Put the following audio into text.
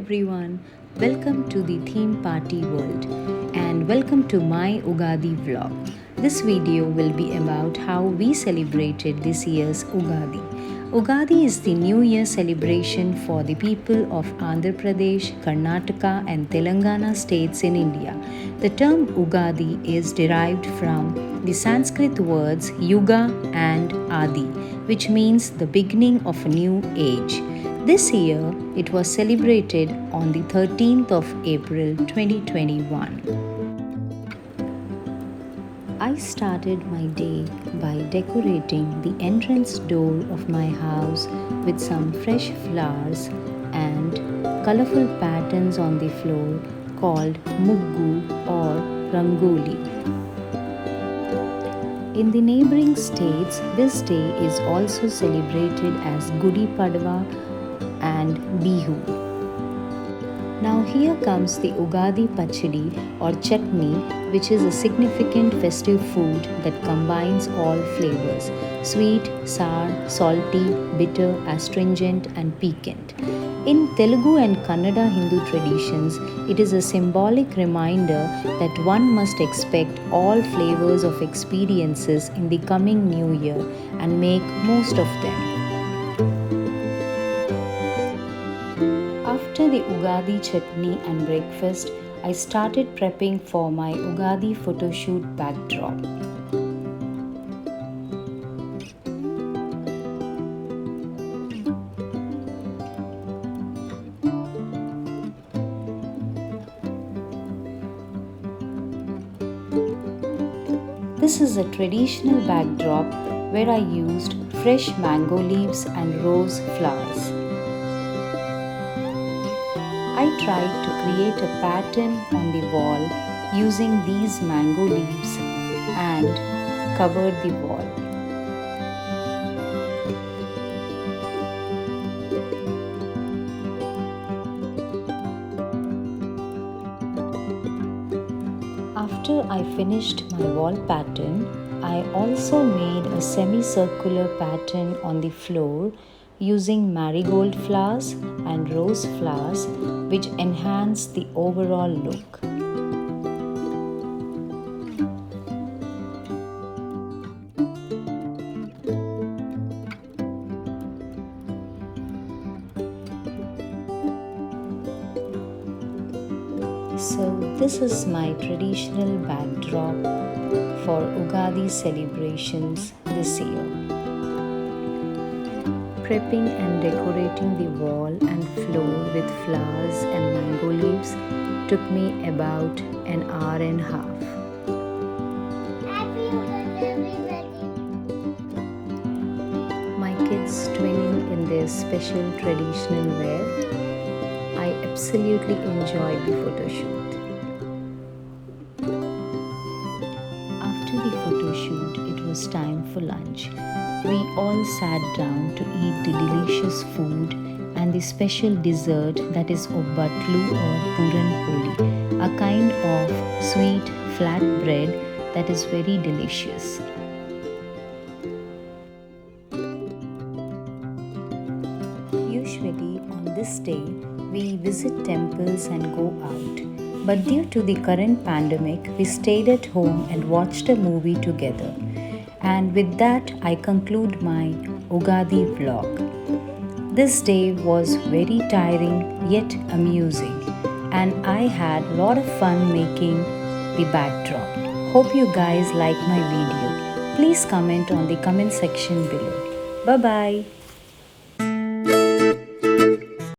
everyone, welcome to the theme party world and welcome to my Ugadi vlog. This video will be about how we celebrated this year's Ugadi. Ugadi is the New Year celebration for the people of Andhra Pradesh, Karnataka and Telangana states in India. The term Ugadi is derived from the Sanskrit words Yuga and Adi, which means the beginning of a new age. This year, it was celebrated on the 13th of April 2021. I started my day by decorating the entrance door of my house with some fresh flowers and colorful patterns on the floor called muggu or rangoli. In the neighboring states, this day is also celebrated as Gudi Padwa and Bihu. Now here comes the Ugadi Pachadi or chutney, which is a significant festive food that combines all flavors: sweet, sour, salty, bitter, astringent and piquant. In Telugu and Kannada Hindu traditions, it is a symbolic reminder that one must expect all flavors of experiences in the coming new year and make most of them. After the Ugadi chutney and breakfast, I started prepping for my Ugadi photoshoot backdrop. This is a traditional backdrop where I used fresh mango leaves and rose flowers. I tried to create a pattern on the wall using these mango leaves and covered the wall. After I finished my wall pattern, I also made a semicircular pattern on the floor using marigold flowers and rose flowers, which enhance the overall look. So this is my traditional backdrop for Ugadi celebrations this year. Prepping and decorating the wall and floor with flowers and mango leaves took me about an hour and a half. My kids twinning in their special traditional wear. I absolutely enjoyed the photo shoot. After the photo shoot, it was time for lunch. We all sat down to eat the delicious food and the special dessert that is obbatlu or puran poli, a kind of sweet flat bread that is very delicious. Usually on this day, we visit temples and go out. But due to the current pandemic, we stayed at home and watched a movie together. And with that, I conclude my Ugadi vlog. This day was very tiring yet amusing, and I had a lot of fun making the backdrop. Hope you guys like my video. Please comment on the comment section below. Bye bye.